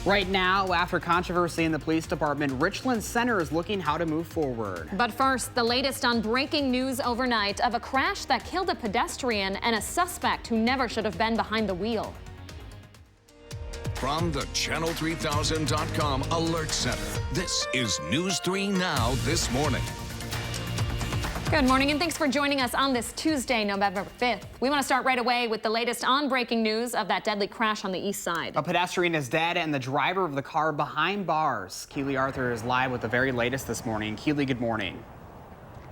Right now, after controversy in the police department, Richland Center is looking how to move forward. But first, the latest on breaking news overnight of a crash that killed a pedestrian and a suspect who never should have been behind the wheel. From the Channel3000.com Alert Center, this is News 3 Now this morning. Good morning and thanks for joining us on this Tuesday, November 5th. We want to start right away with the latest on breaking news of that deadly crash on the east side. A pedestrian is dead and the driver of the car behind bars. Keely Arthur is live with the very latest this morning. Keely, good morning.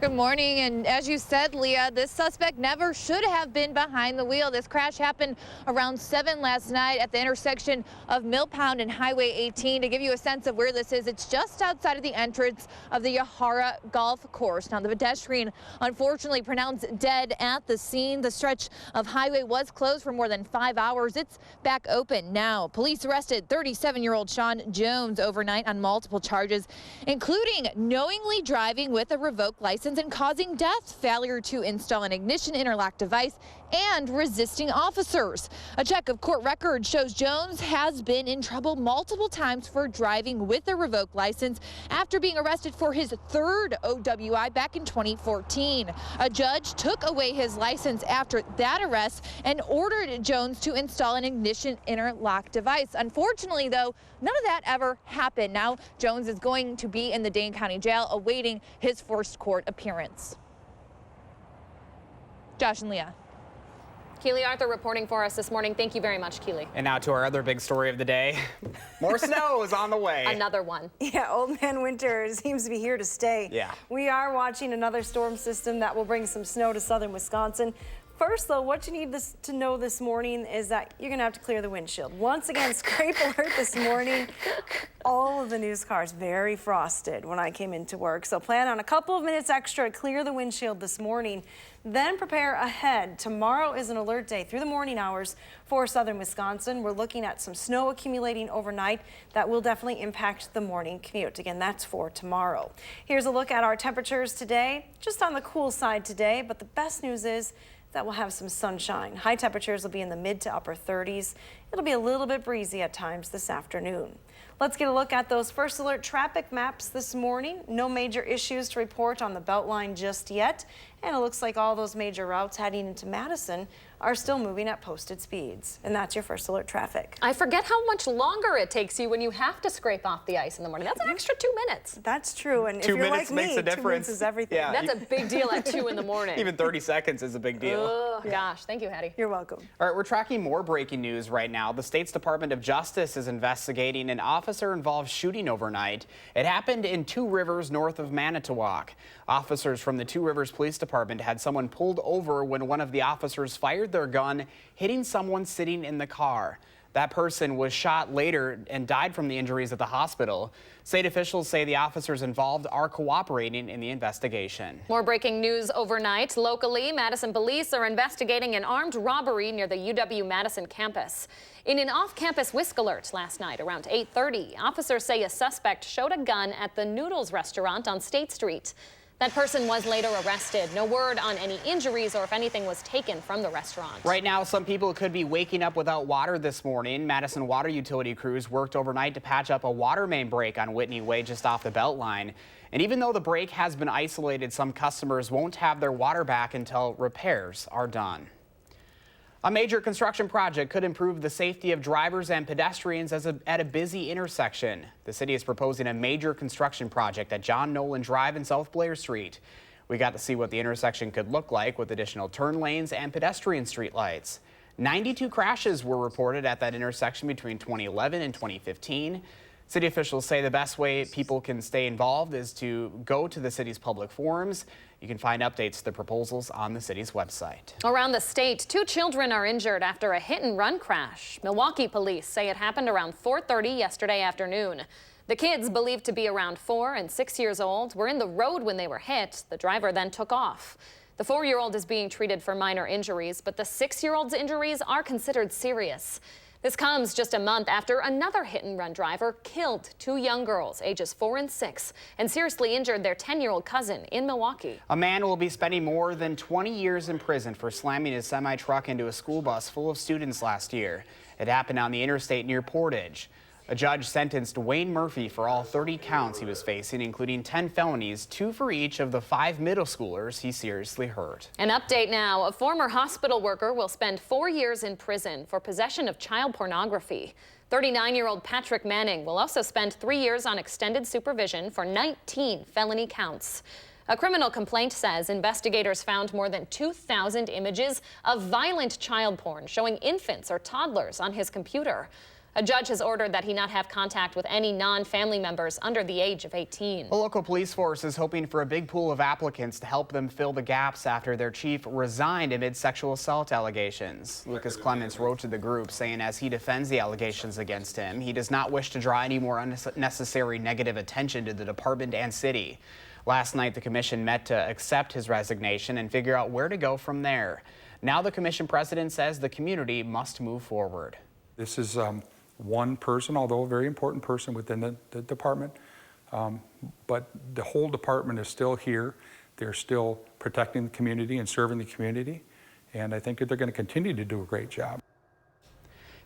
Good morning, and as you said, Leah, this suspect never should have been behind the wheel. This crash happened around 7 last night at the intersection of Mill Pound and Highway 18. To give you a sense of where this is, it's just outside of the entrance of the Yahara Golf Course. Now, the pedestrian, unfortunately, pronounced dead at the scene. The stretch of highway was closed for more than 5 hours. It's back open now. Police arrested 37-year-old Sean Jones overnight on multiple charges, including knowingly driving with a revoked license and causing death, failure to install an ignition interlock device, and resisting officers. A check of court records shows Jones has been in trouble multiple times for driving with a revoked license after being arrested for his third OWI back in 2014. A judge took away his license after that arrest and ordered Jones to install an ignition interlock device. Unfortunately, though, none of that ever happened. Now Jones is going to be in the Dane County Jail awaiting his first court appearance. Josh and Leah. Keely Arthur reporting for us this morning. Thank you very much, Keely. And now to our other big story of the day. More snow is on the way. Another one. Yeah, Old Man Winter seems to be here to stay. Yeah. We are watching another storm system that will bring some snow to southern Wisconsin. First, though, what you need to know this morning is that you're going to have to clear the windshield. Once again, scrape alert this morning. All of the news cars very frosted when I came into work. So plan on a couple of minutes extra to clear the windshield this morning. Then prepare ahead. Tomorrow is an alert day through the morning hours for southern Wisconsin. We're looking at some snow accumulating overnight that will definitely impact the morning commute. Again, that's for tomorrow. Here's a look at our temperatures today. Just on the cool side today, but the best news is that we'll have some sunshine. High temperatures will be in the mid to upper 30s. It'll be a little bit breezy at times this afternoon. Let's get a look at those first alert traffic maps this morning. No major issues to report on the Beltline just yet. And it looks like all those major routes heading into Madison are still moving at posted speeds. And that's your first alert traffic. I forget how much longer it takes you when you have to scrape off the ice in the morning. That's an extra 2 minutes. That's true. And if 2 you're minutes like makes me, a difference. 2 minutes is everything. Yeah. That's a big deal at 2 in the morning. Even 30 seconds is a big deal. Oh, gosh. Thank you, Hattie. You're welcome. All right, we're tracking more breaking news right now. The state's Department of Justice is investigating an officer-involved shooting overnight. It happened in Two Rivers north of Manitowoc. Officers from the Two Rivers Police Department had someone pulled over when one of the officers fired their gun, hitting someone sitting in the car. That person was shot later and died from the injuries at the hospital. State officials say the officers involved are cooperating in the investigation. More breaking news overnight. Locally, Madison police are investigating an armed robbery near the UW-Madison campus. In an off-campus WISC alert last night around 8:30, officers say a suspect showed a gun at the Noodles restaurant on State Street. That person was later arrested. No word on any injuries or if anything was taken from the restaurant. Right now, some people could be waking up without water this morning. Madison water utility crews worked overnight to patch up a water main break on Whitney Way just off the Beltline. And even though the break has been isolated, some customers won't have their water back until repairs are done. A major construction project could improve the safety of drivers and pedestrians at a busy intersection. The city is proposing a major construction project at John Nolan Drive and South Blair Street. We got to see what the intersection could look like with additional turn lanes and pedestrian streetlights. 92 crashes were reported at that intersection between 2011 and 2015. City officials say the best way people can stay involved is to go to the city's public forums. You can find updates to the proposals on the city's website. Around the state, 2 children are injured after a hit-and-run crash. Milwaukee police say it happened around 4:30 yesterday afternoon. The kids, believed to be around 4 and 6 years old, were in the road when they were hit. The driver then took off. The 4-year-old is being treated for minor injuries, but the 6-year-old's injuries are considered serious. This comes just a month after another hit-and-run driver killed 2 young girls, ages 4 and 6, and seriously injured their 10-year-old cousin in Milwaukee. A man will be spending more than 20 years in prison for slamming his semi-truck into a school bus full of students last year. It happened on the interstate near Portage. A judge sentenced Wayne Murphy for all 30 counts he was facing, including 10 felonies, 2 for each of the 5 middle schoolers he seriously hurt. An update now. A former hospital worker will spend 4 years in prison for possession of child pornography. 39-year-old Patrick Manning will also spend 3 years on extended supervision for 19 felony counts. A criminal complaint says investigators found more than 2,000 images of violent child porn showing infants or toddlers on his computer. A judge has ordered that he not have contact with any non-family members under the age of 18. The local police force is hoping for a big pool of applicants to help them fill the gaps after their chief resigned amid sexual assault allegations. Lucas Clements wrote to the group saying as he defends the allegations against him, he does not wish to draw any more unnecessary negative attention to the department and city. Last night, the commission met to accept his resignation and figure out where to go from there. Now the commission president says the community must move forward. This is one person, although a very important person within the department, but the whole department is still here. They're still protecting the community and serving the community, and I think that they're going to continue to do a great job.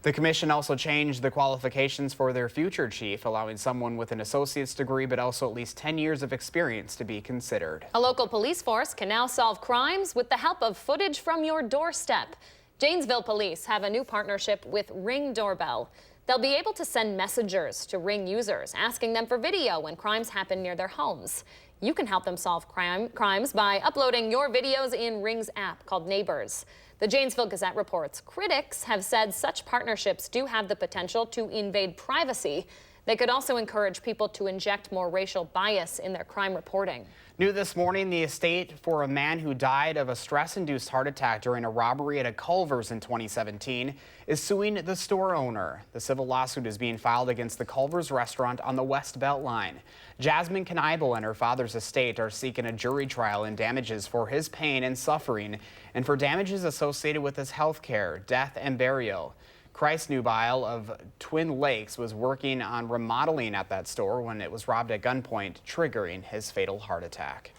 The commission also changed the qualifications for their future chief, allowing someone with an associate's degree but also at least 10 years of experience to be considered. A local police force can now solve crimes with the help of footage from your doorstep. Janesville police have a new partnership with Ring Doorbell. They'll be able to send messengers to Ring users, asking them for video when crimes happen near their homes. You can help them solve crimes by uploading your videos in Ring's app called Neighbors. The Janesville Gazette reports critics have said such partnerships do have the potential to invade privacy. They could also encourage people to inject more racial bias in their crime reporting. New this morning, the estate for a man who died of a stress-induced heart attack during a robbery at a Culver's in 2017 is suing the store owner. The civil lawsuit is being filed against the Culver's restaurant on the West Beltline. Jasmine Kneibel and her father's estate are seeking a jury trial in damages for his pain and suffering and for damages associated with his health care, death, and burial. Christ Nubile of Twin Lakes was working on remodeling at that store when it was robbed at gunpoint, triggering his fatal heart attack.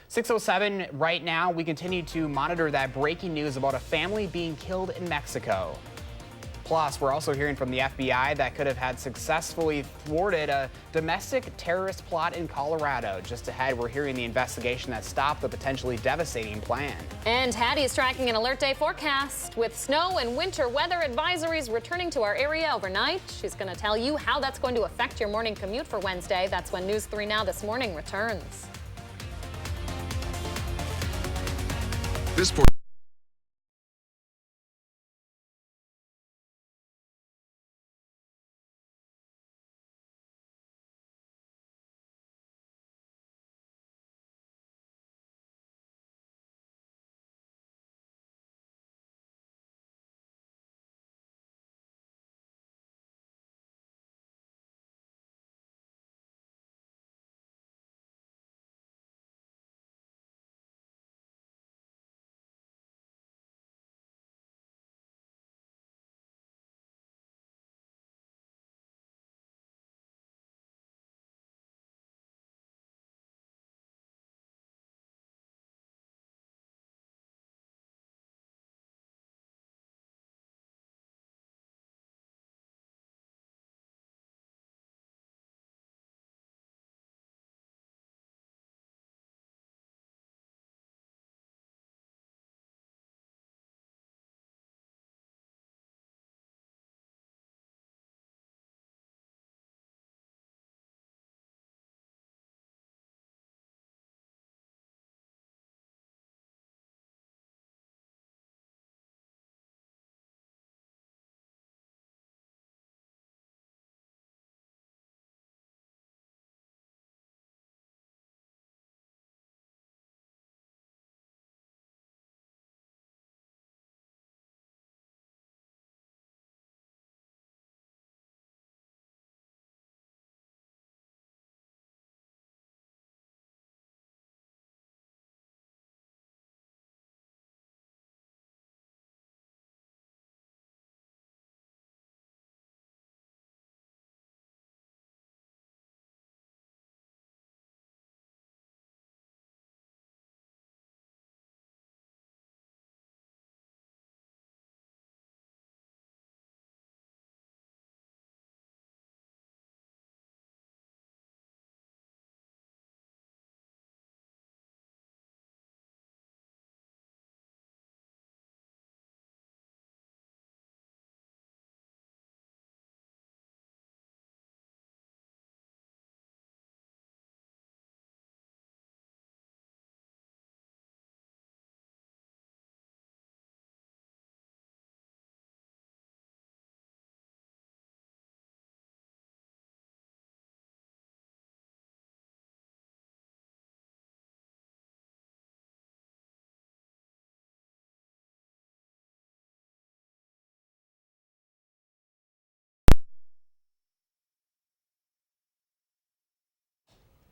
6:07 right now. We continue to monitor that breaking news about a family being killed in Mexico. Plus, we're also hearing from the FBI that could have had successfully thwarted a domestic terrorist plot in Colorado. Just ahead, we're hearing the investigation that stopped the potentially devastating plan. And Hattie's tracking an alert day forecast with snow and winter weather advisories returning to our area overnight. She's going to tell you how that's going to affect your morning commute for Wednesday. That's when News 3 Now This Morning returns. This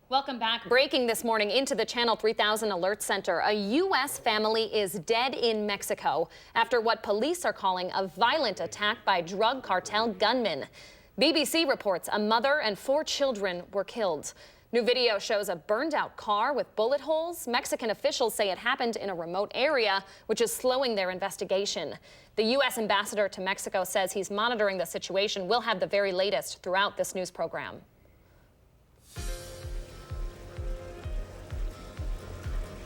Welcome back. Breaking this morning into the Channel 3000 Alert Center. A U.S. family is dead in Mexico after what police are calling a violent attack by drug cartel gunmen. BBC reports a mother and 4 children were killed. New video shows a burned-out car with bullet holes. Mexican officials say it happened in a remote area, which is slowing their investigation. The U.S. ambassador to Mexico says he's monitoring the situation. We'll have the very latest throughout this news program.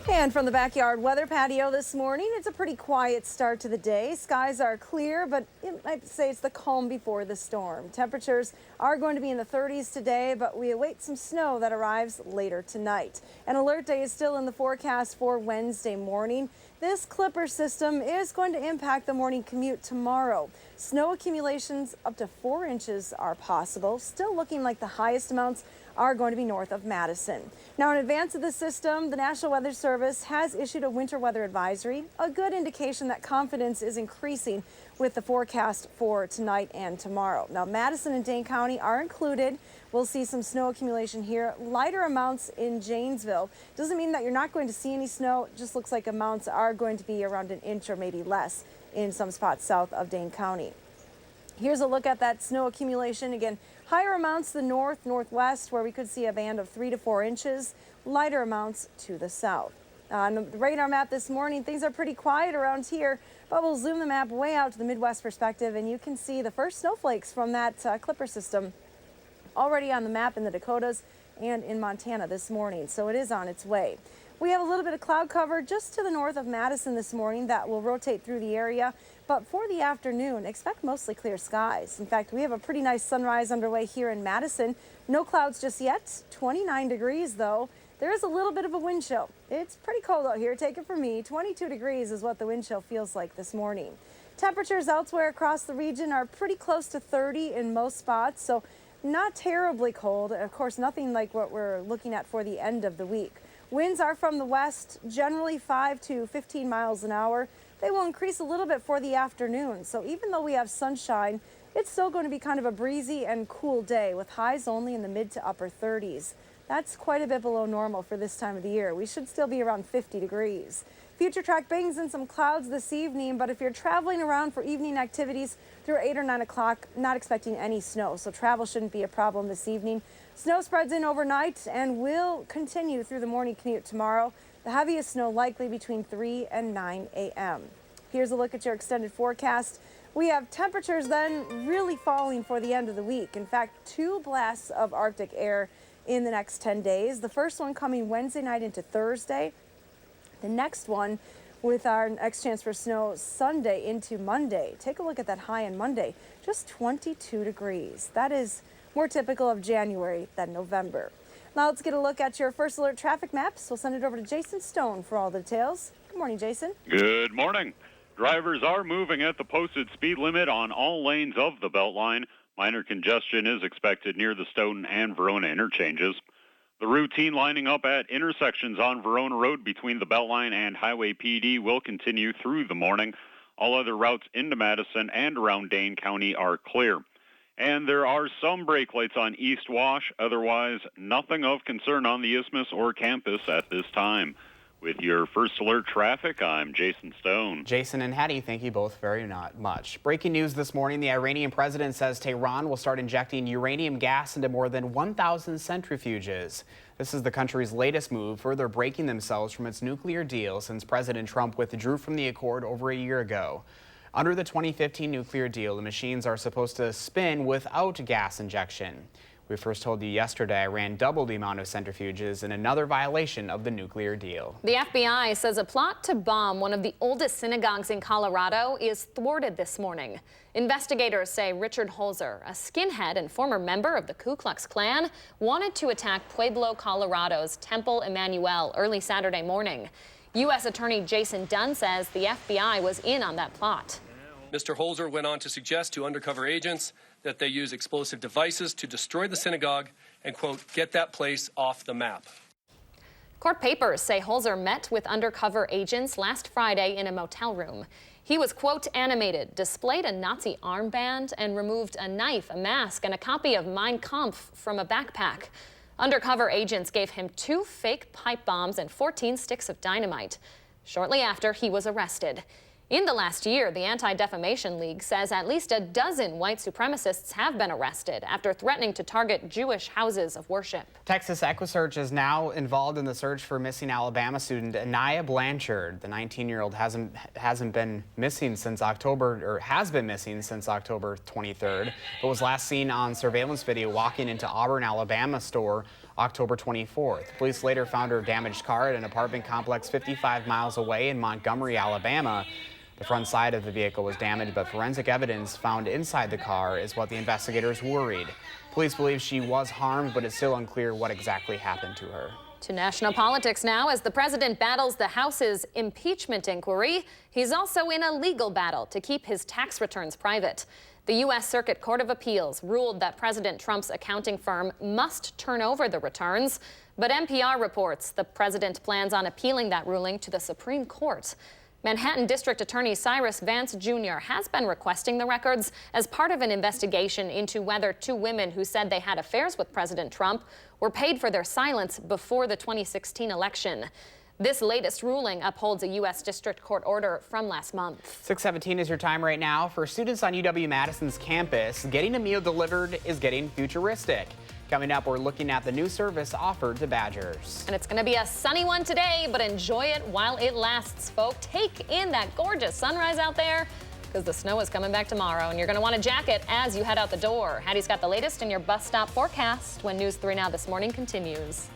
And from the backyard weather patio this morning, it's a pretty quiet start to the day. Skies are clear, but I'd say it's the calm before the storm. Temperatures are going to be in the 30s today, but we await some snow that arrives later tonight. An alert day is still in the forecast for Wednesday morning. This clipper system is going to impact the morning commute tomorrow. Snow accumulations up to 4 inches are possible, still looking like the highest amounts are going to be north of Madison. Now, in advance of the system, the National Weather Service has issued a winter weather advisory, a good indication that confidence is increasing with the forecast for tonight and tomorrow. Now, Madison and Dane County are included. We'll see some snow accumulation here, lighter amounts in Janesville. Doesn't mean that you're not going to see any snow, it just looks like amounts are going to be around an inch or maybe less in some spots south of Dane County. Here's a look at that snow accumulation. Again, higher amounts to the north, northwest, where we could see a band of 3 to 4 inches, lighter amounts to the south. On the radar map this morning, things are pretty quiet around here, but we'll zoom the map way out to the Midwest perspective, and you can see the first snowflakes from that clipper system already on the map in the Dakotas and in Montana this morning, so it is on its way. We have a little bit of cloud cover just to the north of Madison this morning that will rotate through the area, but for the afternoon, expect mostly clear skies. In fact, we have a pretty nice sunrise underway here in Madison. No clouds just yet, 29 degrees though. There is a little bit of a wind chill. It's pretty cold out here, take it from me. 22 degrees is what the wind chill feels like this morning. Temperatures elsewhere across the region are pretty close to 30 in most spots, so not terribly cold. Of course, nothing like what we're looking at for the end of the week. Winds are from the west, generally 5 to 15 miles an hour. They will increase a little bit for the afternoon. So even though we have sunshine, it's still going to be kind of a breezy and cool day with highs only in the mid to upper 30s. That's quite a bit below normal for this time of the year. We should still be around 50 degrees. Future track bangs in some clouds this evening, but if you're traveling around for evening activities through 8 or 9 o'clock, not expecting any snow, so travel shouldn't be a problem this evening. Snow spreads in overnight and will continue through the morning commute tomorrow. The heaviest snow likely between 3 and 9 a.m. Here's a look at your extended forecast. We have temperatures then really falling for the end of the week. In fact, 2 blasts of Arctic air in the next 10 days. The first one coming Wednesday night into Thursday. The next one with our next chance for snow Sunday into Monday. Take a look at that high on Monday, just 22 degrees. That is more typical of January than November. Now let's get a look at your first alert traffic maps. We'll send it over to Jason Stone for all the details. Good morning, Jason. Good morning. Drivers are moving at the posted speed limit on all lanes of the Beltline. Minor congestion is expected near the Stoughton and Verona interchanges. The routine lining up at intersections on Verona Road between the Beltline and Highway PD will continue through the morning. All other routes into Madison and around Dane County are clear. And there are some brake lights on East Wash. Otherwise, nothing of concern on the Isthmus or campus at this time. With your first alert traffic, I'm Jason Stone. Jason and Hattie, thank you both very much. Breaking news this morning, the Iranian president says Tehran will start injecting uranium gas into more than 1,000 centrifuges. This is the country's latest move, further breaking themselves from its nuclear deal since President Trump withdrew from the accord over a year ago. Under the 2015 nuclear deal, the machines are supposed to spin without gas injection. We first told you yesterday Iran doubled the amount of centrifuges in another violation of the nuclear deal. The FBI says a plot to bomb one of the oldest synagogues in Colorado is thwarted this morning. Investigators say Richard Holzer, a skinhead and former member of the Ku Klux Klan, wanted to attack Pueblo, Colorado's Temple Emmanuel early Saturday morning. U.S. Attorney Jason Dunn says the FBI was in on that plot. Mr. Holzer went on to suggest to undercover agents that they use explosive devices to destroy the synagogue and, quote, get that place off the map. Court papers say Holzer met with undercover agents last Friday in a motel room. He was, quote, animated, displayed a Nazi armband, and removed a knife, a mask, and a copy of Mein Kampf from a backpack. Undercover agents gave him 2 fake pipe bombs and 14 sticks of dynamite. Shortly after, he was arrested. In the last year, the Anti-Defamation League says at least a dozen white supremacists have been arrested after threatening to target Jewish houses of worship. Texas EquiSearch is now involved in the search for missing Alabama student Anaya Blanchard. The 19-year-old hasn't been missing since October, or has been missing since October 23rd, but was last seen on surveillance video walking into Auburn, Alabama store October 24th. Police later found her damaged car at an apartment complex 55 miles away in Montgomery, Alabama. The front side of the vehicle was damaged, but forensic evidence found inside the car is what the investigators worried. Police believe she was harmed, but it's still unclear what exactly happened to her. To national politics now, as the president battles the House's impeachment inquiry, he's also in a legal battle to keep his tax returns private. The U.S. Circuit Court of Appeals ruled that President Trump's accounting firm must turn over the returns, but NPR reports the president plans on appealing that ruling to the Supreme Court. Manhattan District Attorney Cyrus Vance Jr. has been requesting the records as part of an investigation into whether 2 women who said they had affairs with President Trump were paid for their silence before the 2016 election. This latest ruling upholds a U.S. District Court order from last month. 6:17 is your time right now. For students on UW-Madison's campus, getting a meal delivered is getting futuristic. Coming up, we're looking at the new service offered to Badgers. And it's going to be a sunny one today, but enjoy it while it lasts, folks. Take in that gorgeous sunrise out there, because the snow is coming back tomorrow, and you're going to want a jacket as you head out the door. Hattie's got the latest in your bus stop forecast when News 3 Now This Morning continues.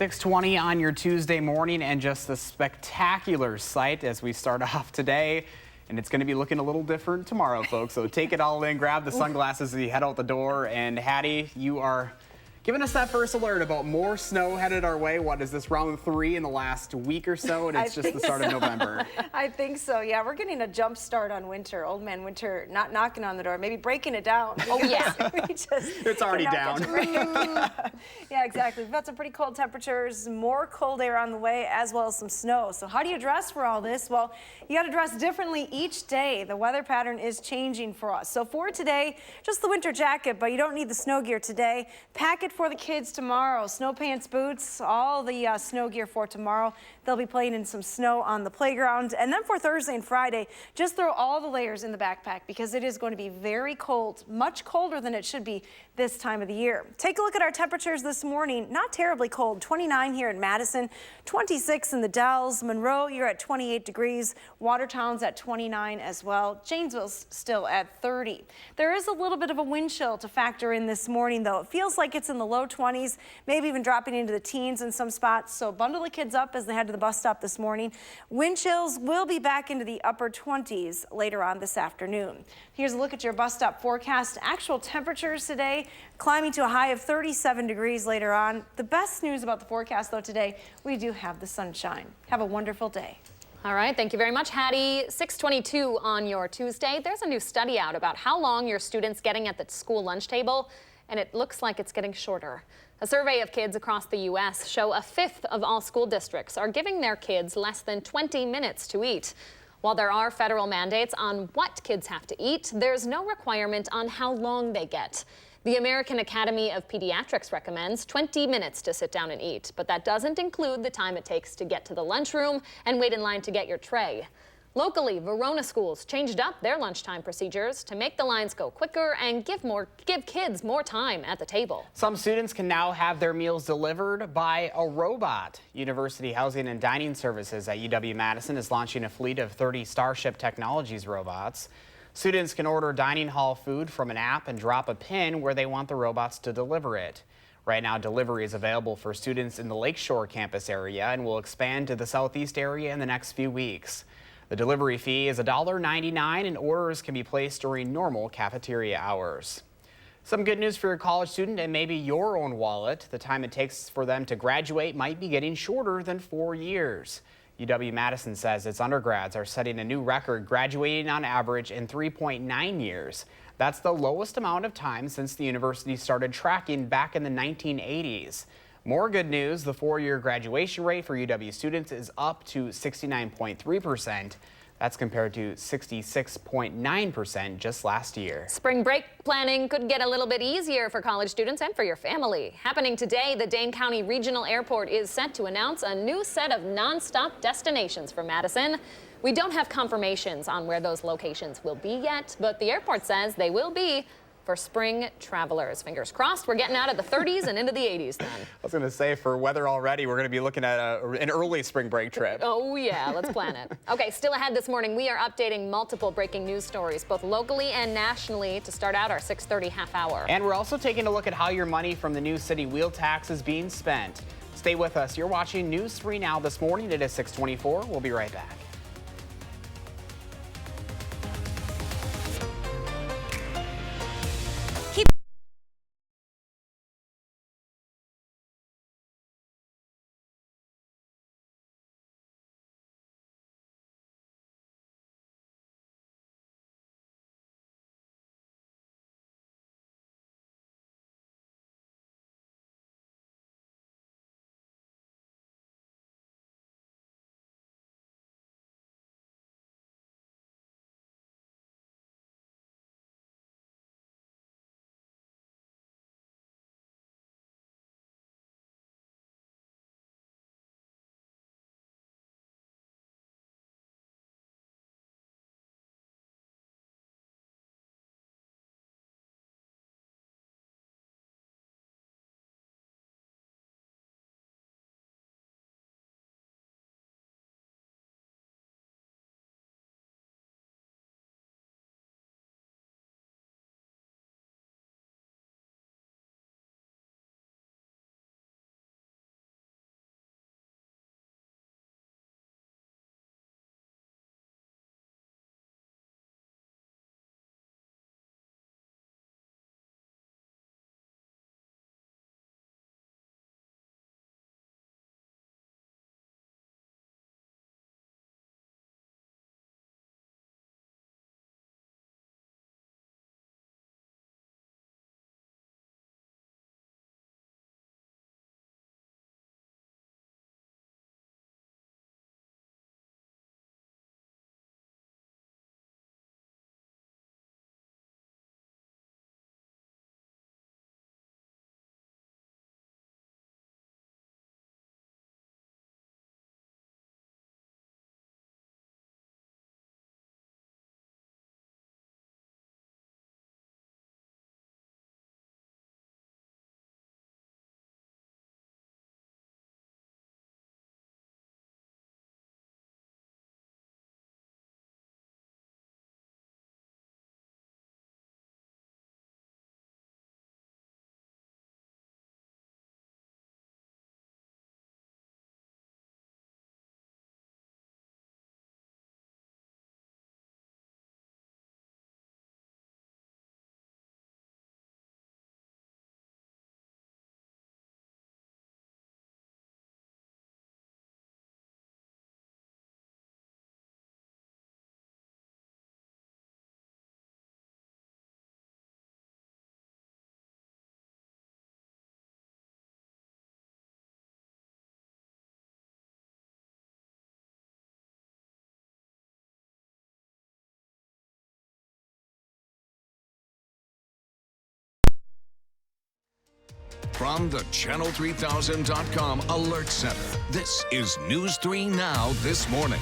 6:20 on your Tuesday morning, and just a spectacular sight as we start off today. And it's going to be looking a little different tomorrow, folks. So take it all in, grab the sunglasses as you head out the door. And Hattie, you are giving us that first alert about more snow headed our way. What is this, round 3 in the last week or so? And it's just the start of November. I think so. Yeah, we're getting a jump start on winter. Old man winter not knocking on the door, maybe breaking it down. Oh, yeah. It's already down. Yeah, exactly. We've got some pretty cold temperatures, more cold air on the way, as well as some snow. So how do you dress for all this? Well, you got to dress differently each day. The weather pattern is changing for us. So for today, just the winter jacket, but you don't need the snow gear today. Pack it for the kids tomorrow. Snow pants, boots, all the snow gear for tomorrow. They'll be playing in some snow on the playground. And then for Thursday and Friday, just throw all the layers in the backpack because it is going to be very cold, much colder than it should be this time of the year. Take a look at our temperatures this morning. Not terribly cold. 29 here in Madison, 26 in the Dells. Monroe, you're at 28 degrees. Watertown's at 29 as well. Janesville's still at 30. There is a little bit of a wind chill to factor in this morning, though. It feels like it's in the low 20s, maybe even dropping into the teens in some spots. So bundle the kids up as they head to the bus stop this morning. Wind chills will be back into the upper 20s later on this afternoon. Here's a look at your bus stop forecast. Actual temperatures today climbing to a high of 37 degrees later on. The best news about the forecast, though, today, we do have the sunshine. Have a wonderful day. All right, thank you very much, Hattie. 6:22 on your Tuesday. There's a new study out about how long your students getting at the school lunch table, and it looks like it's getting shorter. A survey of kids across the U.S. show a fifth of all school districts are giving their kids less than 20 minutes to eat. While there are federal mandates on what kids have to eat, there's no requirement on how long they get. The American Academy of Pediatrics recommends 20 minutes to sit down and eat, but that doesn't include the time it takes to get to the lunchroom and wait in line to get your tray. Locally, Verona schools changed up their lunchtime procedures to make the lines go quicker and give kids more time at the table. Some students can now have their meals delivered by a robot. University Housing and Dining Services at UW-Madison is launching a fleet of 30 Starship Technologies robots. Students can order dining hall food from an app and drop a pin where they want the robots to deliver it. Right now, delivery is available for students in the Lakeshore campus area and will expand to the Southeast area in the next few weeks. The delivery fee is $1.99 and orders can be placed during normal cafeteria hours. Some good news for your college student and maybe your own wallet. The time it takes for them to graduate might be getting shorter than 4 years. UW-Madison says its undergrads are setting a new record, graduating on average in 3.9 years. That's the lowest amount of time since the university started tracking back in the 1980s. More good news, the 4-year graduation rate for UW students is up to 69.3%. That's compared to 66.9% just last year. Spring break planning could get a little bit easier for college students and for your family. Happening today, the Dane County Regional Airport is set to announce a new set of nonstop destinations for Madison. We don't have confirmations on where those locations will be yet, but the airport says they will be for spring travelers. Fingers crossed we're getting out of the 30s and into the 80s then. I was going to say, for weather already, we're going to be looking at an early spring break trip. Oh yeah, let's plan it. Okay, still ahead this morning, we are updating multiple breaking news stories, both locally and nationally, to start out our 6:30 half hour. And we're also taking a look at how your money from the new city wheel tax is being spent. Stay with us. You're watching News 3 Now this morning. It is 6:24. We'll be right back. From the Channel3000.com Alert Center, this is News 3 Now this morning.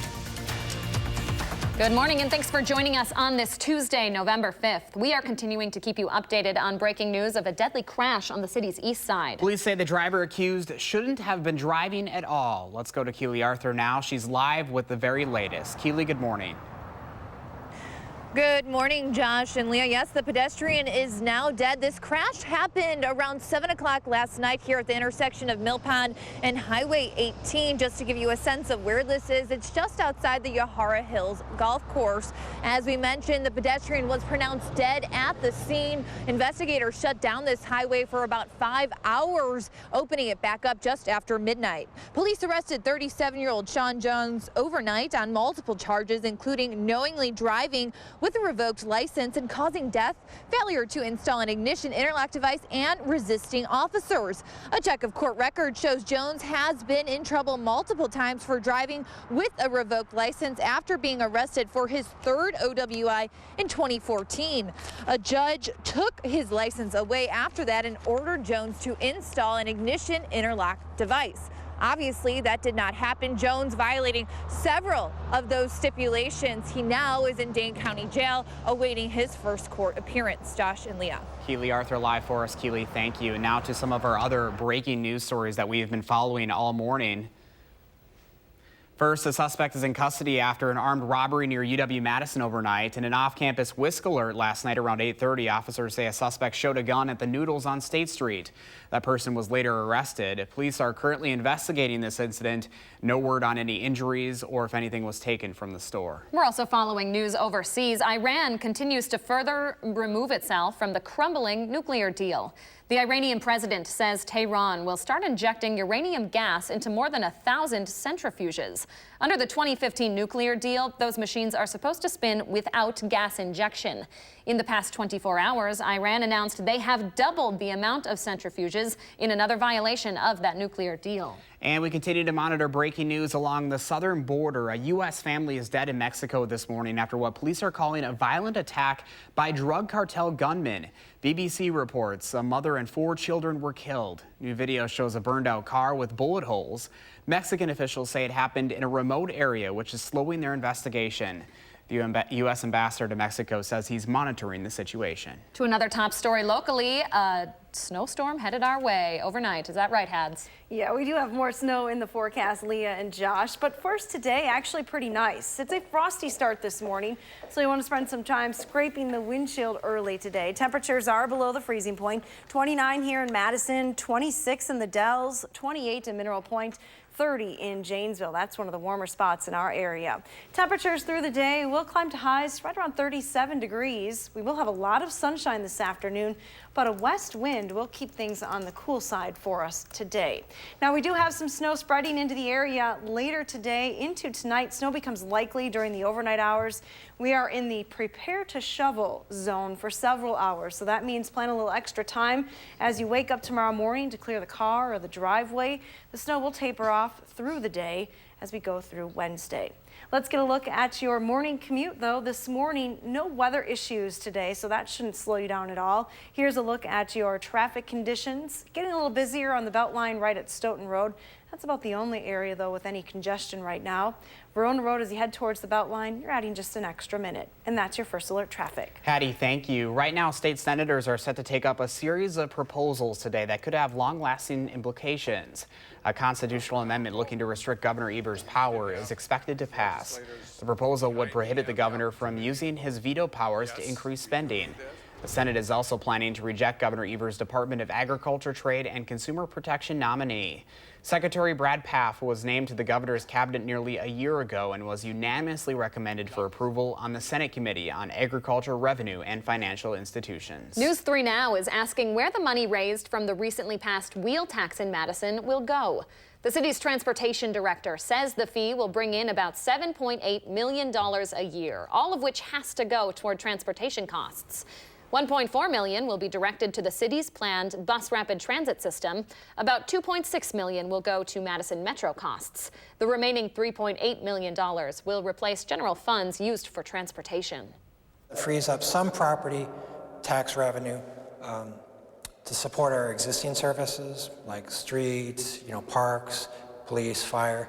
Good morning and thanks for joining us on this Tuesday, November 5th. We are continuing to keep you updated on breaking news of a deadly crash on the city's east side. Police say the driver accused shouldn't have been driving at all. Let's go to Keely Arthur now. She's live with the very latest. Keely, good morning. Good morning, Josh and Leah. Yes, the pedestrian is now dead. This crash happened around 7 o'clock last night here at the intersection of Mill Pond and Highway 18. Just to give you a sense of where this is, it's just outside the Yahara Hills Golf Course. As we mentioned, the pedestrian was pronounced dead at the scene. Investigators shut down this highway for about 5 hours, opening it back up just after midnight. Police arrested 37-year-old Sean Jones overnight on multiple charges, including knowingly driving with a revoked license and causing death, failure to install an ignition interlock device, and resisting officers. A check of court records shows Jones has been in trouble multiple times for driving with a revoked license after being arrested for his third OWI in 2014. A judge took his license away after that and ordered Jones to install an ignition interlock device. Obviously, that did not happen. Jones violating several of those stipulations. He now is in Dane County Jail awaiting his first court appearance. Josh and Leah. Keely Arthur live for us. Keely, thank you. And now to some of our other breaking news stories that we have been following all morning. First, the suspect is in custody after an armed robbery near UW-Madison overnight. In an off-campus WISC alert last night around 8:30, officers say a suspect showed a gun at the Noodles on State Street. That person was later arrested. Police are currently investigating this incident. No word on any injuries or if anything was taken from the store. We're also following news overseas. Iran continues to further remove itself from the crumbling nuclear deal. The Iranian president says Tehran will start injecting uranium gas into more than 1,000 centrifuges. Under the 2015 nuclear deal, those machines are supposed to spin without gas injection. In the past 24 hours, Iran announced they have doubled the amount of centrifuges in another violation of that nuclear deal. And we continue to monitor breaking news along the southern border. A U.S. family is dead in Mexico this morning after what police are calling a violent attack by drug cartel gunmen. BBC reports a mother and 4 children were killed. New video shows a burned out car with bullet holes. Mexican officials say it happened in a remote area, which is slowing their investigation. The U.S. ambassador to Mexico says he's monitoring the situation. To another top story locally, a snowstorm headed our way overnight. Is that right, Hads? Yeah, we do have more snow in the forecast, Leah and Josh. But first today, actually pretty nice. It's a frosty start this morning, so you want to spend some time scraping the windshield early today. Temperatures are below the freezing point. 29 here in Madison, 26 in the Dells, 28 in Mineral Point, 30 in Janesville. That's one of the warmer spots in our area. Temperatures through the day will climb to highs right around 37 degrees. We will have a lot of sunshine this afternoon, but a west wind will keep things on the cool side for us today. Now, we do have some snow spreading into the area later today into tonight. Snow becomes likely during the overnight hours. We are in the prepare to shovel zone for several hours, so that means plan a little extra time as you wake up tomorrow morning to clear the car or the driveway. The snow will taper off through the day as we go through Wednesday. Let's get a look at your morning commute, though. This morning, no weather issues today, so that shouldn't slow you down at all. Here's a look at your traffic conditions. Getting a little busier on the Beltline right at Stoughton Road. That's about the only area, though, with any congestion right now. Verona Road, as you head towards the Beltline, you're adding just an extra minute. And that's your First Alert traffic. Hattie, thank you. Right now, state senators are set to take up a series of proposals today that could have long-lasting implications. A constitutional amendment looking to restrict Governor Evers' power is expected to pass. The proposal would prohibit the governor from using his veto powers to increase spending. The Senate is also planning to reject Governor Evers' Department of Agriculture, Trade, and Consumer Protection nominee. Secretary Brad Pfaff was named to the governor's cabinet nearly a year ago and was unanimously recommended for approval on the Senate Committee on Agriculture, Revenue, and Financial Institutions. News 3 Now is asking where the money raised from the recently passed wheel tax in Madison will go. The city's transportation director says the fee will bring in about $7.8 million a year, all of which has to go toward transportation costs. $1.4 million will be directed to the city's planned bus rapid transit system. About $2.6 million will go to Madison Metro costs. The remaining $3.8 million will replace general funds used for transportation. It frees up some property tax revenue to support our existing services like streets, parks, police, fire.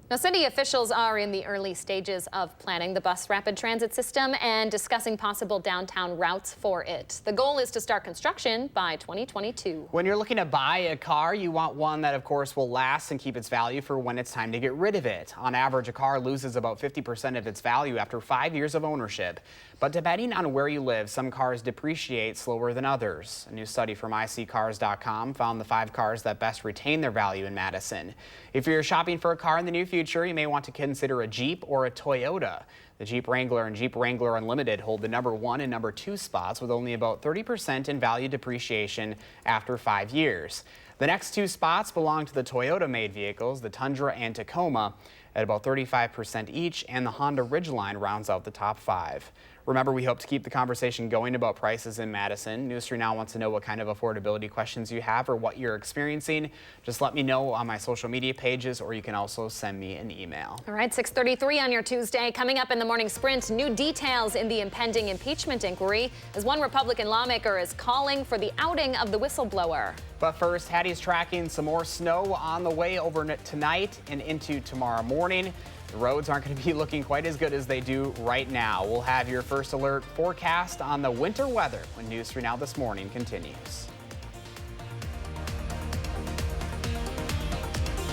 Now, city officials are in the early stages of planning the bus rapid transit system and discussing possible downtown routes for it. The goal is to start construction by 2022. When you're looking to buy a car, you want one that, of course, will last and keep its value for when it's time to get rid of it. On average, a car loses about 50% of its value after 5 years of ownership. But depending on where you live, some cars depreciate slower than others. A new study from iSeeCars.com found the 5 cars that best retain their value in Madison. If you're shopping for a car in the near future, you may want to consider a Jeep or a Toyota. The Jeep Wrangler and Jeep Wrangler Unlimited hold the #1 and #2 spots with only about 30% in value depreciation after 5 years. The next 2 spots belong to the Toyota-made vehicles, the Tundra and Tacoma, at about 35% each, and the Honda Ridgeline rounds out the top 5. Remember, we hope to keep the conversation going about prices in Madison. News 3 Now wants to know what kind of affordability questions you have or what you're experiencing. Just let me know on my social media pages, or you can also send me an email. All right, 6:33 on your Tuesday. Coming up in the morning sprint, new details in the impending impeachment inquiry as one Republican lawmaker is calling for the outing of the whistleblower. But first, Hattie's tracking some more snow on the way over tonight and into tomorrow morning. The roads aren't going to be looking quite as good as they do right now. We'll have your first alert forecast on the winter weather when News 3 Now this morning continues.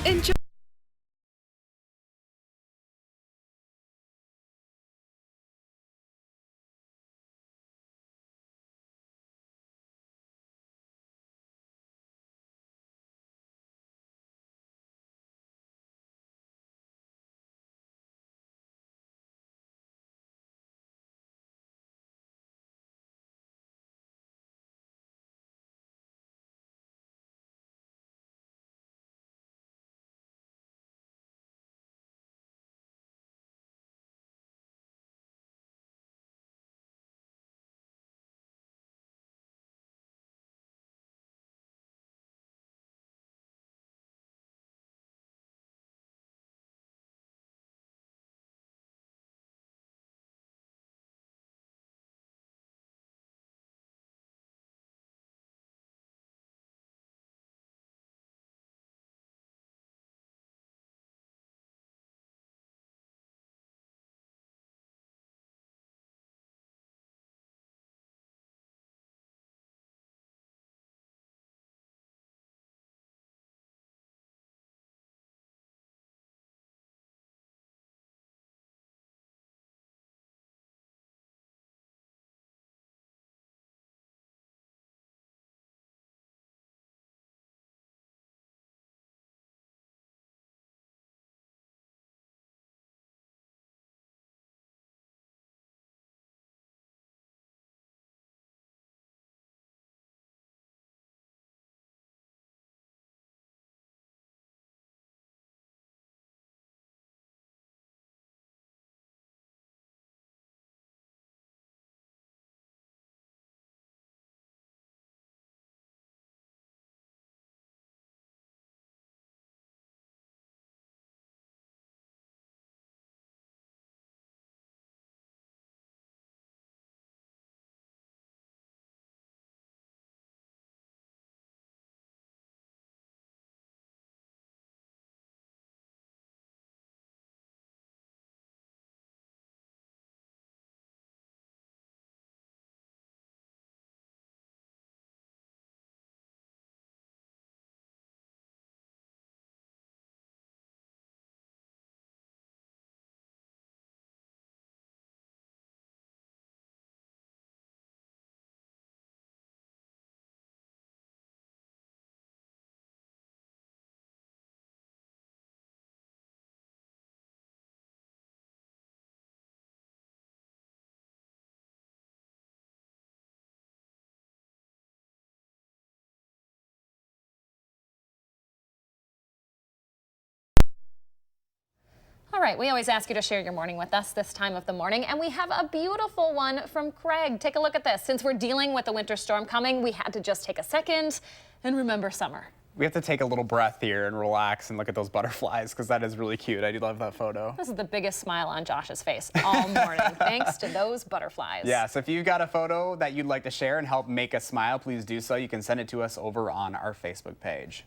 Enjoy. All right, we always ask you to share your morning with us this time of the morning, and we have a beautiful one from Craig. Take a look at this. Since we're dealing with a winter storm coming, we had to just take a second and remember summer. We have to take a little breath here and relax and look at those butterflies because that is really cute. I do love that photo. This is the biggest smile on Josh's face all morning, thanks to those butterflies. Yeah, so if you've got a photo that you'd like to share and help make us smile, please do so. You can send it to us over on our Facebook page.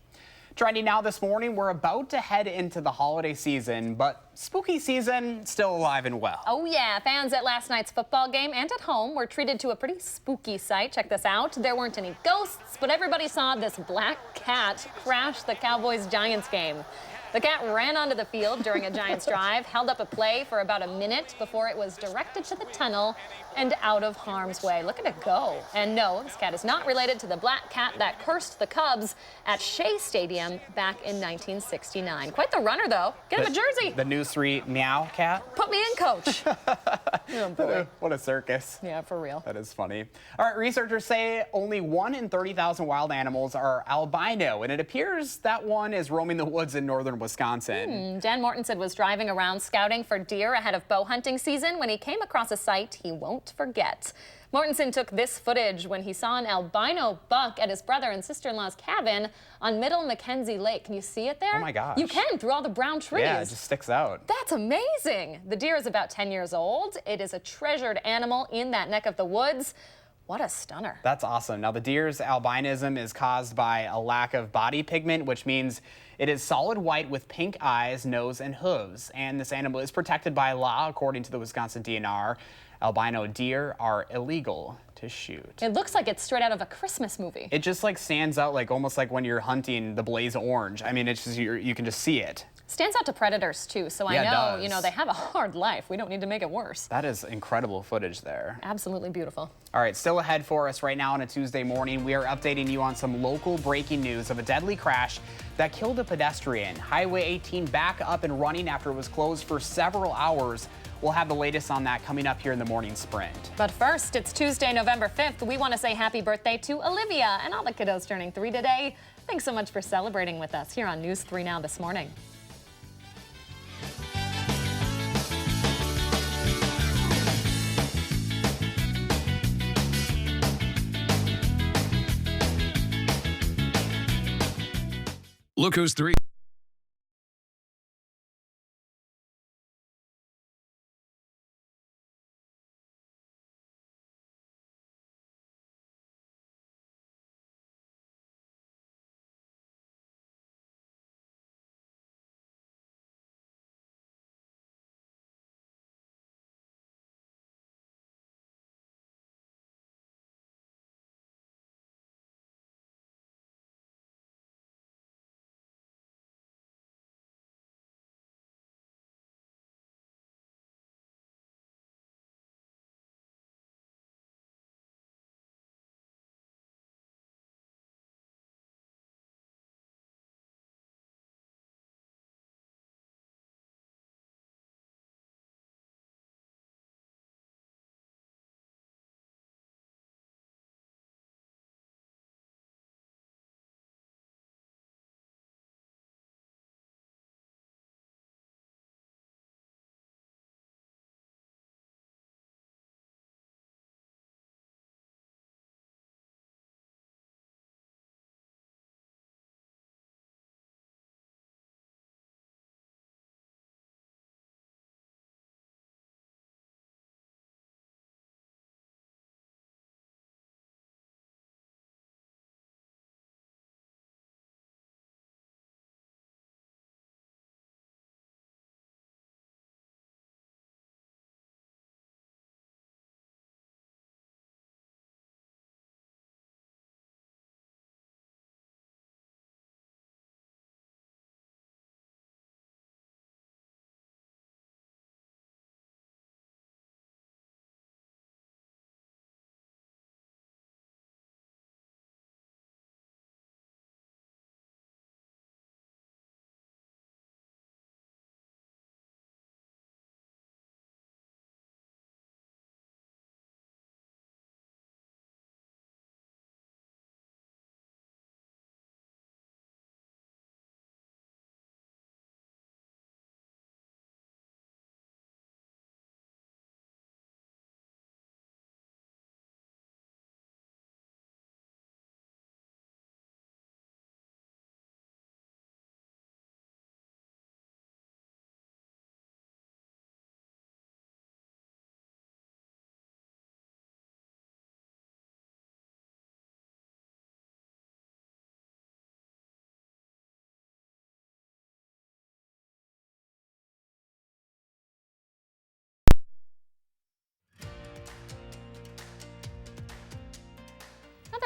Trending now this morning, we're about to head into the holiday season, but spooky season still alive and well. Oh yeah, fans at last night's football game and at home were treated to a pretty spooky sight. Check this out. There weren't any ghosts, but everybody saw this black cat crash the Cowboys-Giants game. The cat ran onto the field during a Giants drive, held up a play for about a minute before it was directed to the tunnel and out of harm's way. Look at it go. And no, this cat is not related to the black cat that cursed the Cubs at Shea Stadium back in 1969. Quite the runner, though. Get him a jersey. The News 3 meow cat. Put me in, coach. Oh, boy. What a circus. Yeah, for real. That is funny. All right, researchers say only 1 in 30,000 wild animals are albino, and it appears that one is roaming the woods in northern Wisconsin. Dan Mortensen was driving around scouting for deer ahead of bow hunting season when he came across a sight he won't forget. Mortensen took this footage when he saw an albino buck at his brother and sister-in-law's cabin on Middle Mackenzie Lake. Can you see it there? Oh my gosh. You can, through all the brown trees. Yeah, it just sticks out. That's amazing. The deer is about 10 years old. It is a treasured animal in that neck of the woods. What a stunner. That's awesome. Now, the deer's albinism is caused by a lack of body pigment, which means it is solid white with pink eyes, nose, and hooves. And this animal is protected by law, according to the Wisconsin DNR. Albino deer are illegal to shoot. It looks like it's straight out of a Christmas movie. It just like stands out, like almost like when you're hunting the blaze orange. I mean, it's just you can just see it. Stands out to predators too, so Yeah, I it know, does. you know, they have a hard life. We don't need to make it worse. That is incredible footage there. Absolutely beautiful. All right, still ahead for us right now on a Tuesday morning. We are updating you on some local breaking news of a deadly crash that killed a pedestrian. Highway 18 back up and running after it was closed for several hours. We'll have the latest on that coming up here in the morning sprint. But first, it's Tuesday, November 5th. We want to say happy birthday to Olivia and all the kiddos turning 3 today. Thanks so much for celebrating with us here on News 3 Now this morning. Look who's 3.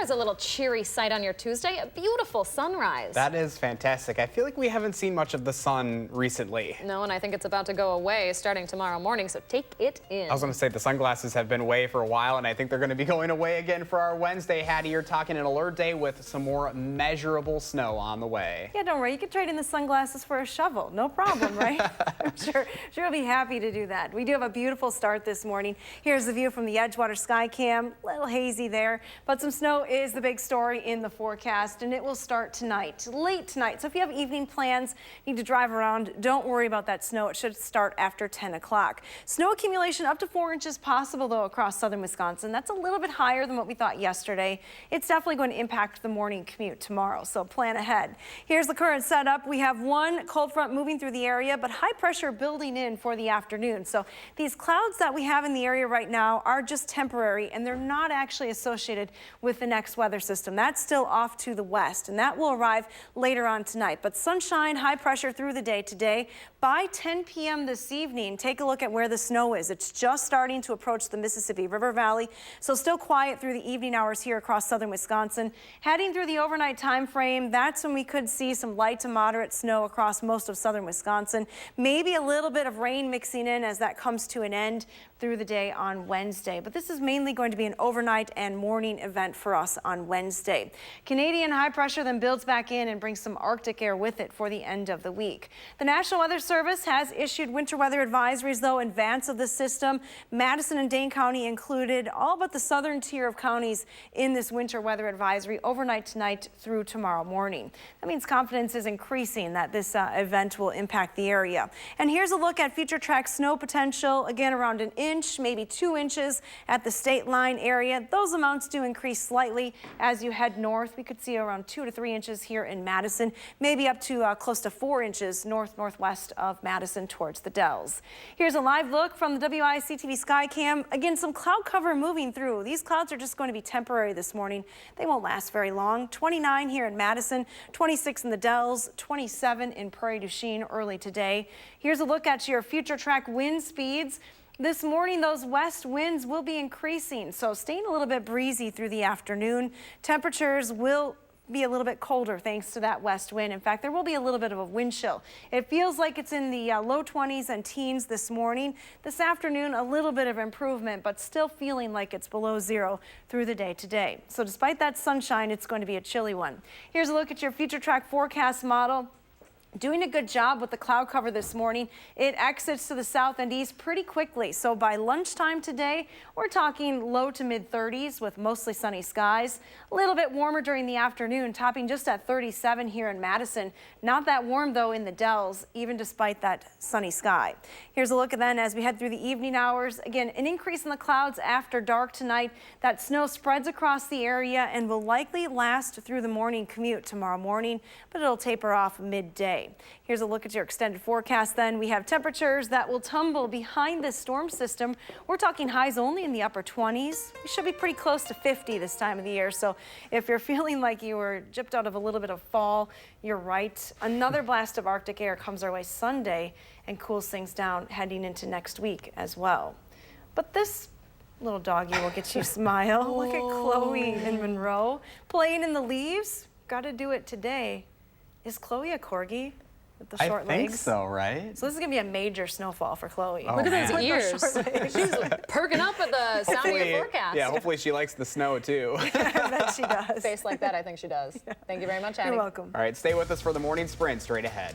there's a little cheery sight on your Tuesday, a beautiful sunrise. That is fantastic. I feel like we haven't seen much of the sun recently. No, and I think it's about to go away starting tomorrow morning, so take it in. I was going to say the sunglasses have been away for a while, and I think they're going to be going away again for our Wednesday. Hattie, you're talking an alert day with some more measurable snow on the way. Yeah, don't worry. You could trade in the sunglasses for a shovel. No problem, right? I'm sure you'll be happy to do that. We do have a beautiful start this morning. Here's the view from the Edgewater Sky Cam. A little hazy there, but some snow is the big story in the forecast, and it will start tonight, late tonight. So if you have evening plans, need to drive around, don't worry about that snow. It should start after 10 o'clock. Snow accumulation up to 4 inches possible, though, across southern Wisconsin. That's a little bit higher than what we thought yesterday. It's definitely going to impact the morning commute tomorrow, so plan ahead. Here's the current setup. We have one cold front moving through the area, but high pressure building in for the afternoon. So these clouds that we have in the area right now are just temporary, and they're not actually associated with the next weather system. That's still off to the west, and that will arrive later on tonight. But sunshine, high pressure through the day today. By 10 p.m. this evening, take a look at where the snow is. It's just starting to approach the Mississippi River Valley, so still quiet through the evening hours here across southern Wisconsin. Heading through the overnight time frame, that's when we could see some light to moderate snow across most of southern Wisconsin. Maybe a little bit of rain mixing in as that comes to an end through the day on Wednesday. But this is mainly going to be an overnight and morning event for us on Wednesday. Canadian high pressure then builds back in and brings some Arctic air with it for the end of the week. The National Weather Service has issued winter weather advisories, though, in advance of the system. Madison and Dane County included, all but the southern tier of counties in this winter weather advisory overnight tonight through tomorrow morning. That means confidence is increasing that this event will impact the area. And here's a look at future track snow potential, again around an inch, maybe 2 inches at the state line area. Those amounts do increase slightly as you head north. We could see around 2 to 3 inches here in Madison, maybe up to close to 4 inches northwest of Madison towards the Dells. Here's a live look from the WISC-TV Sky Cam. Again, some cloud cover moving through. These clouds are just going to be temporary this morning. They won't last very long. 29 here in Madison, 26 in the Dells, 27 in Prairie du Chien early today. Here's a look at your future track wind speeds. This morning, those west winds will be increasing, so staying a little bit breezy through the afternoon. Temperatures will be a little bit colder thanks to that west wind. In fact, there will be a little bit of a wind chill. It feels like it's in the low 20s and teens this morning. This afternoon, a little bit of improvement, but still feeling like it's below zero through the day today. So despite that sunshine, it's going to be a chilly one. Here's a look at your future track forecast model. Doing a good job with the cloud cover this morning. It exits to the south and east pretty quickly. So by lunchtime today, we're talking low to mid 30s with mostly sunny skies. A little bit warmer during the afternoon, topping just at 37 here in Madison. Not that warm though in the Dells, even despite that sunny sky. Here's a look then as we head through the evening hours. Again, an increase in the clouds after dark tonight. That snow spreads across the area and will likely last through the morning commute tomorrow morning, but it'll taper off midday. Here's a look at your extended forecast then. We have temperatures that will tumble behind this storm system. We're talking highs only in the upper 20s. We should be pretty close to 50 this time of the year. So if you're feeling like you were gypped out of a little bit of fall, you're right. Another blast of Arctic air comes our way Sunday and cools things down heading into next week as well. But this little doggy will get you a smile. Look at Chloe and Monroe playing in the leaves. Got to do it today. Is Chloe a corgi with the short legs? I think so, right? So this is going to be a major snowfall for Chloe. Look at those ears. She's perking up at the sound of your forecast. Yeah, hopefully she likes the snow too. I bet she does. Face like that, I think she does. Yeah. Thank you very much, Hattie. You're welcome. All right, stay with us for the morning sprint straight ahead.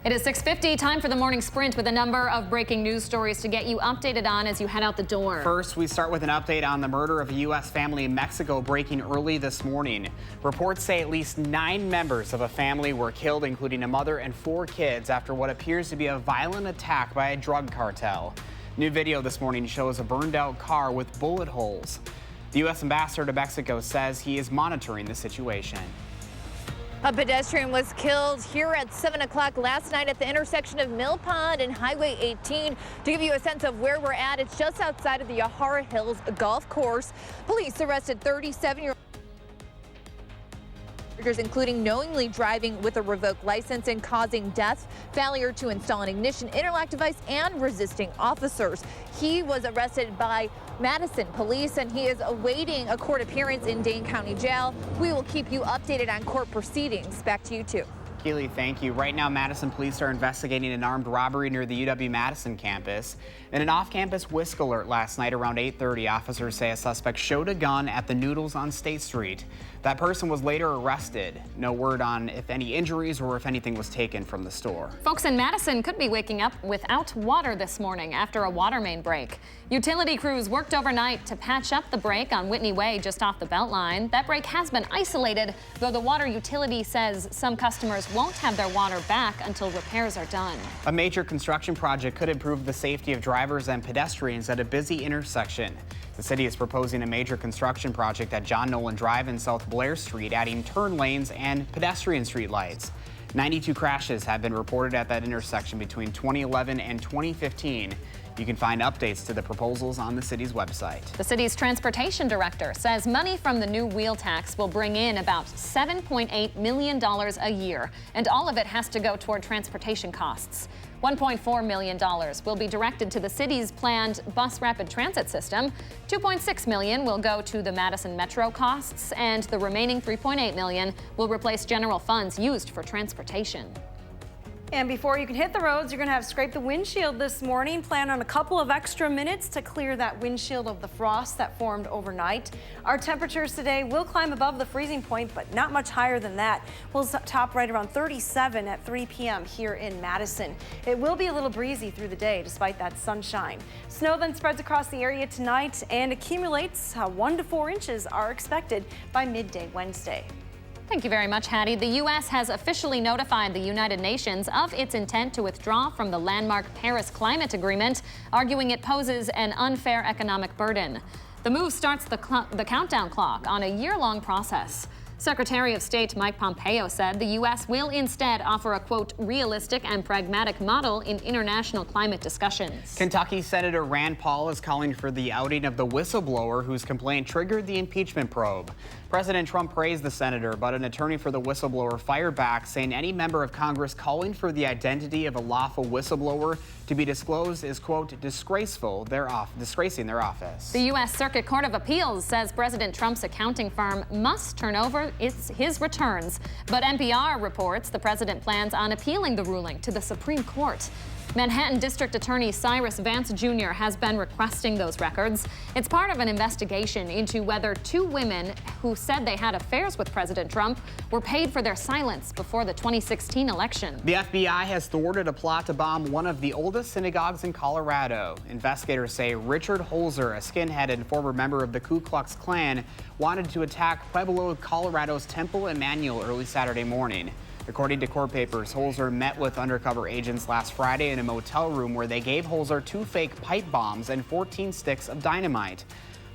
It is 6:50, time for the morning sprint with a number of breaking news stories to get you updated on as you head out the door. First, we start with an update on the murder of a U.S. family in Mexico breaking early this morning. Reports say at least 9 members of a family were killed, including a mother and 4 kids, after what appears to be a violent attack by a drug cartel. New video this morning shows a burned out car with bullet holes. The U.S. ambassador to Mexico says he is monitoring the situation. A pedestrian was killed here at 7 o'clock last night at the intersection of Mill Pond and Highway 18. To give you a sense of where we're at, it's just outside of the Yahara Hills golf course. Police arrested 37-year-old including knowingly driving with a revoked license and causing death, failure to install an ignition interlock device, and resisting officers. He was arrested by Madison police, and he is awaiting a court appearance in Dane County Jail. We will keep you updated on court proceedings. Back to you, too. Keely, thank you. Right now, Madison police are investigating an armed robbery near the UW-Madison campus. In an off-campus WISC alert last night around 8:30, officers say a suspect showed a gun at the Noodles on State Street. That person was later arrested. No word on if any injuries or if anything was taken from the store. Folks in Madison could be waking up without water this morning after a water main break. Utility crews worked overnight to patch up the break on Whitney Way just off the Beltline. That break has been isolated, though the water utility says some customers won't have their water back until repairs are done. A major construction project could improve the safety of drivers and pedestrians at a busy intersection. The city is proposing a major construction project at John Nolan Drive and South Blair Street, adding turn lanes and pedestrian street lights. 92 crashes have been reported at that intersection between 2011 and 2015. You can find updates to the proposals on the city's website. The city's transportation director says money from the new wheel tax will bring in about $7.8 million a year, and all of it has to go toward transportation costs. $1.4 million will be directed to the city's planned bus rapid transit system. $2.6 million will go to the Madison Metro costs, and the remaining $3.8 million will replace general funds used for transportation. And before you can hit the roads, you're going to have to scrape the windshield this morning. Plan on a couple of extra minutes to clear that windshield of the frost that formed overnight. Our temperatures today will climb above the freezing point, but not much higher than that. We'll top right around 37 at 3 p.m. here in Madison. It will be a little breezy through the day despite that sunshine. Snow then spreads across the area tonight and accumulates. 1 to 4 inches are expected by midday Wednesday. Thank you very much, Hattie. The U.S. has officially notified the United Nations of its intent to withdraw from the landmark Paris Climate Agreement, arguing it poses an unfair economic burden. The move starts the countdown clock on a year-long process. Secretary of State Mike Pompeo said the U.S. will instead offer a, quote, realistic and pragmatic model in international climate discussions. Kentucky Senator Rand Paul is calling for the outing of the whistleblower whose complaint triggered the impeachment probe. President Trump praised the senator, but an attorney for the whistleblower fired back, saying any member of Congress calling for the identity of a lawful whistleblower to be disclosed is, quote, disgracing their office. The U.S. Circuit Court of Appeals says President Trump's accounting firm must turn over his returns. But NPR reports the president plans on appealing the ruling to the Supreme Court. Manhattan District Attorney Cyrus Vance Jr. has been requesting those records. It's part of an investigation into whether 2 women who said they had affairs with President Trump were paid for their silence before the 2016 election. The FBI has thwarted a plot to bomb one of the oldest synagogues in Colorado. Investigators say Richard Holzer, a skinhead and former member of the Ku Klux Klan, wanted to attack Pueblo, Colorado's Temple Emmanuel early Saturday morning. According to court papers, Holzer met with undercover agents last Friday in a motel room where they gave Holzer 2 fake pipe bombs and 14 sticks of dynamite.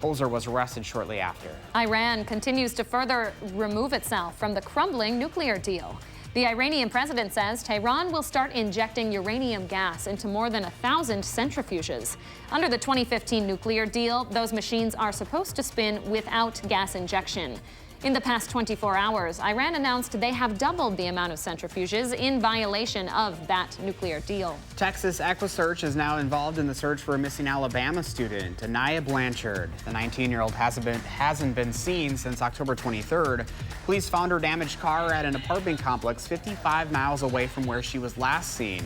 Holzer was arrested shortly after. Iran continues to further remove itself from the crumbling nuclear deal. The Iranian president says Tehran will start injecting uranium gas into more than 1,000 centrifuges. Under the 2015 nuclear deal, those machines are supposed to spin without gas injection. In the past 24 hours, Iran announced they have doubled the amount of centrifuges in violation of that nuclear deal. Texas EquiSearch is now involved in the search for a missing Alabama student, Anaya Blanchard. The 19-year-old hasn't been seen since October 23rd. Police found her damaged car at an apartment complex 55 miles away from where she was last seen.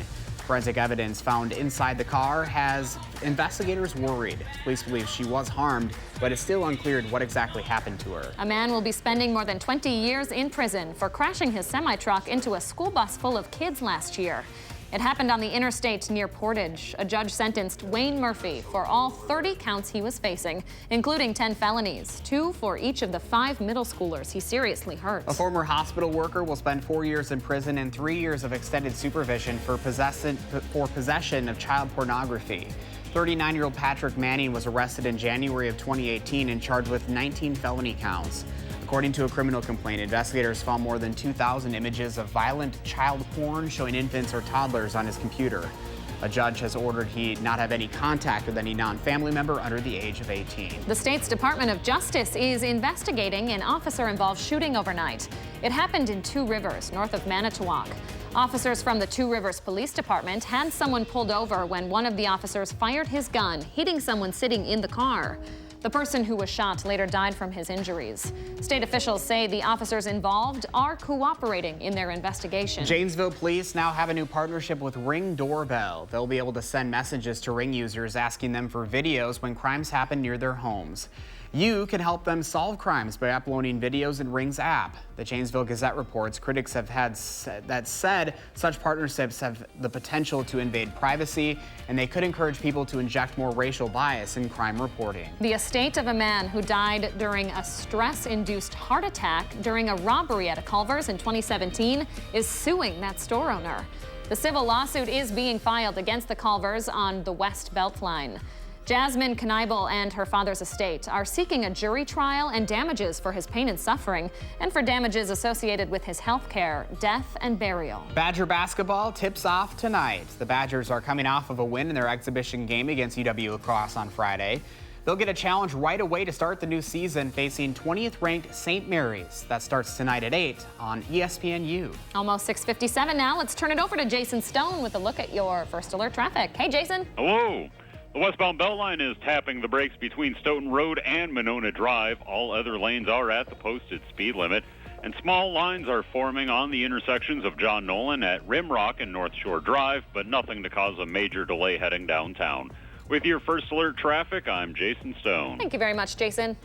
Forensic evidence found inside the car has investigators worried. Police believe she was harmed, but it's still unclear what exactly happened to her. A man will be spending more than 20 years in prison for crashing his semi-truck into a school bus full of kids last year. It happened on the interstate near Portage. A judge sentenced Wayne Murphy for all 30 counts he was facing, including 10 felonies, 2 for each of the 5 middle schoolers he seriously hurt. A former hospital worker will spend 4 years in prison and 3 years of extended supervision for possession of child pornography. 39-year-old Patrick Manning was arrested in January of 2018 and charged with 19 felony counts. According to a criminal complaint, investigators found more than 2,000 images of violent child porn showing infants or toddlers on his computer. A judge has ordered he not have any contact with any non-family member under the age of 18. The state's Department of Justice is investigating an officer-involved shooting overnight. It happened in Two Rivers, north of Manitowoc. Officers from the Two Rivers Police Department had someone pulled over when one of the officers fired his gun, hitting someone sitting in the car. The person who was shot later died from his injuries. State officials say the officers involved are cooperating in their investigation. Janesville police now have a new partnership with Ring Doorbell. They'll be able to send messages to Ring users asking them for videos when crimes happen near their homes. You can help them solve crimes by uploading videos in Ring's app. The Janesville Gazette reports critics have said such partnerships have the potential to invade privacy, and they could encourage people to inject more racial bias in crime reporting. The estate of a man who died during a stress-induced heart attack during a robbery at a Culver's in 2017 is suing that store owner. The civil lawsuit is being filed against the Culver's on the West Beltline. Jasmine Kneibel and her father's estate are seeking a jury trial and damages for his pain and suffering and for damages associated with his health care, death, and burial. Badger basketball tips off tonight. The Badgers are coming off of a win in their exhibition game against UW La Crosse on Friday. They'll get a challenge right away to start the new season, facing 20th-ranked St. Mary's. That starts tonight at 8 on ESPNU. Almost 6:57 now. Let's turn it over to Jason Stone with a look at your First Alert traffic. Hey, Jason. Hello. The westbound Beltline is tapping the brakes between Stoughton Road and Monona Drive. All other lanes are at the posted speed limit, and small lines are forming on the intersections of John Nolan at Rimrock and North Shore Drive, but nothing to cause a major delay heading downtown. With your First Alert traffic, I'm Jason Stone. Thank you very much, Jason.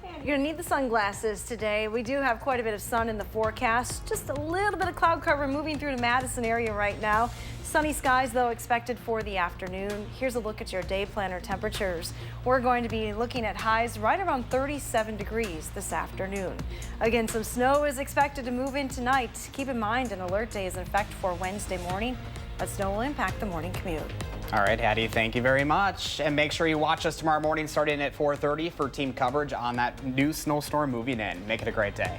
You're going to need the sunglasses today. We do have quite a bit of sun in the forecast. Just a little bit of cloud cover moving through the Madison area right now. Sunny skies, though, expected for the afternoon. Here's a look at your day planner temperatures. We're going to be looking at highs right around 37 degrees this afternoon. Again, some snow is expected to move in tonight. Keep in mind, an alert day is in effect for Wednesday morning. That snow will impact the morning commute. All right, Hattie, thank you very much. And make sure you watch us tomorrow morning starting at 4:30 for team coverage on that new snowstorm moving in. Make it a great day.